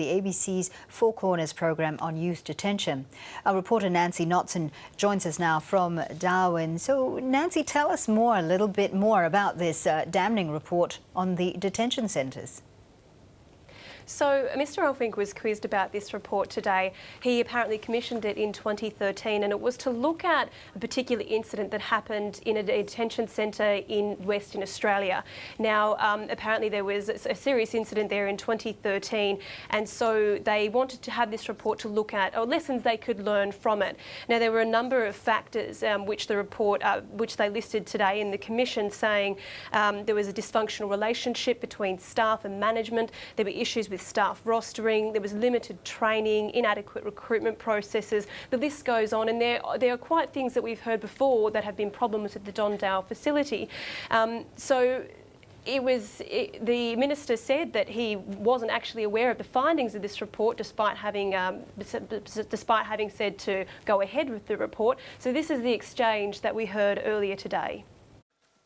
the ABC's Four Corners program on youth detention. Our reporter Nancy Knotson joins us now from Darwin. So, Nancy, tell us a little bit more about this damning report on the detention centres. So Mr Elfrink was quizzed about this report today. He apparently commissioned it in 2013, and it was to look at a particular incident that happened in a detention centre in Western Australia. Now, apparently there was a serious incident there in 2013, and so they wanted to have this report to look at, or lessons they could learn from it. Now, there were a number of factors which the report, which they listed today in the commission, saying there was a dysfunctional relationship between staff and management. There were issues with staff rostering, there was limited training, inadequate recruitment processes. The list goes on, and there are quite things that we've heard before that have been problems at the Don Dale facility. The minister said that he wasn't actually aware of the findings of this report, despite having said to go ahead with the report. So this is the exchange that we heard earlier today.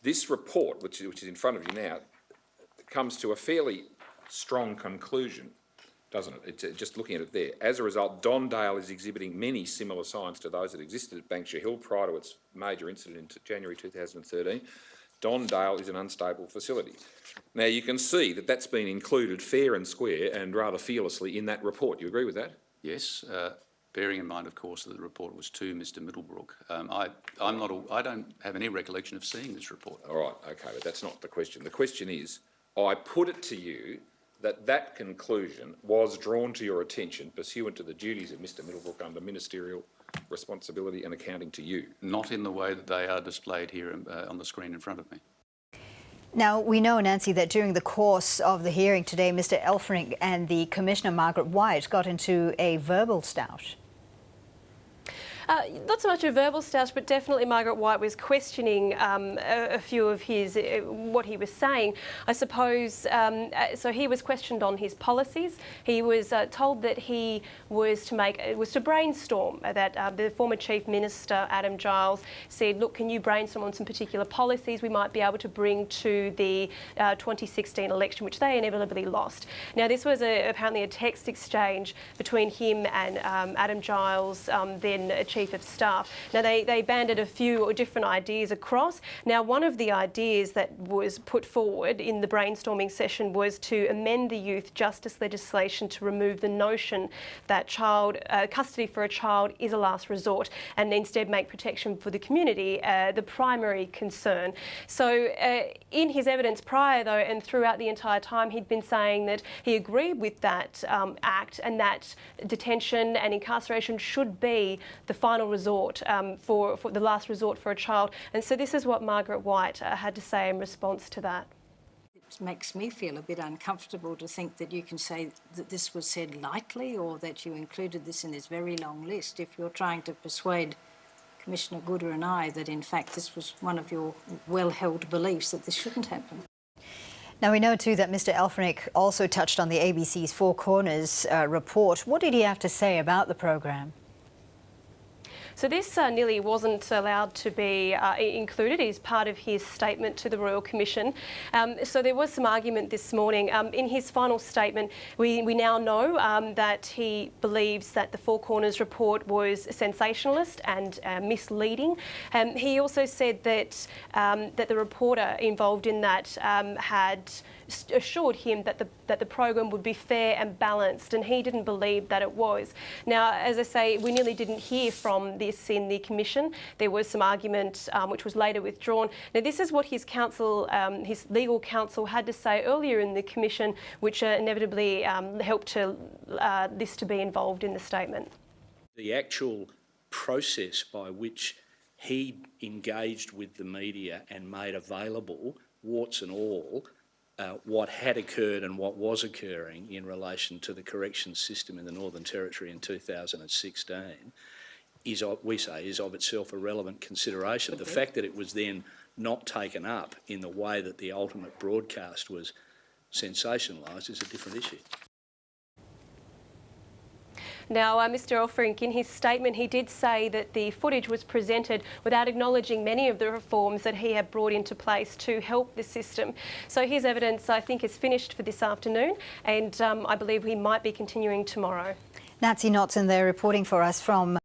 This report, which is in front of you now, comes to a fairly strong conclusion, doesn't it? It's just looking at it there. As a result, Don Dale is exhibiting many similar signs to those that existed at Banksia Hill prior to its major incident in January 2013. Don Dale is an unstable facility. Now, you can see that that's been included fair and square and rather fearlessly in that report. Do you agree with that? Yes, bearing in mind, of course, that the report was to Mr Middlebrook. I don't have any recollection of seeing this report. All right, okay, but that's not the question. The question is, I put it to you that conclusion was drawn to your attention pursuant to the duties of Mr Middlebrook under ministerial responsibility and accounting to you. Not in the way that they are displayed here on the screen in front of me. Now, we know, Nancy, that during the course of the hearing today, Mr Elfrink and the Commissioner, Margaret White, got into a verbal stoush. Not so much a verbal stoush, but definitely Margaret White was questioning a few of his, what he was saying. I suppose, so he was questioned on his policies. He was told that he was to brainstorm, that the former Chief Minister, Adam Giles, said, look, can you brainstorm on some particular policies we might be able to bring to the 2016 election, which they inevitably lost. Now, this was apparently a text exchange between him and Adam Giles, then Chief of Staff. Now, they banded a few different ideas across. Now, one of the ideas that was put forward in the brainstorming session was to amend the youth justice legislation to remove the notion that custody for a child is a last resort, and instead make protection for the community the primary concern. So in his evidence prior, though, and throughout the entire time, he'd been saying that he agreed with that act, and that detention and incarceration should be the final resort, for the last resort for a child. And so this is what Margaret White had to say in response to that. It makes me feel a bit uncomfortable to think that you can say that this was said lightly, or that you included this in this very long list, if you're trying to persuade Commissioner Gooder and I that in fact this was one of your well-held beliefs that this shouldn't happen. Now, we know too that Mr Elfrink also touched on the ABC's Four Corners report. What did he have to say about the programme? So this nearly wasn't allowed to be included as part of his statement to the Royal Commission. So there was some argument this morning. In his final statement, we now know that he believes that the Four Corners report was sensationalist and misleading. He also said that that the reporter involved in that had assured him that the program would be fair and balanced, and he didn't believe that it was. Now, as I say, we nearly didn't hear from this in the commission. There was some argument which was later withdrawn. Now, this is what his counsel, his legal counsel, had to say earlier in the commission, which inevitably helped to this to be involved in the statement. The actual process by which he engaged with the media and made available, warts and all, what had occurred and what was occurring in relation to the corrections system in the Northern Territory in 2016 is, we say, is of itself a relevant consideration. The fact that it was then not taken up in the way that the ultimate broadcast was sensationalised is a different issue. Now, Mr Elfrink, in his statement, he did say that the footage was presented without acknowledging many of the reforms that he had brought into place to help the system. So his evidence, I think, is finished for this afternoon, and I believe he might be continuing tomorrow. Nancy Knotson there reporting for us from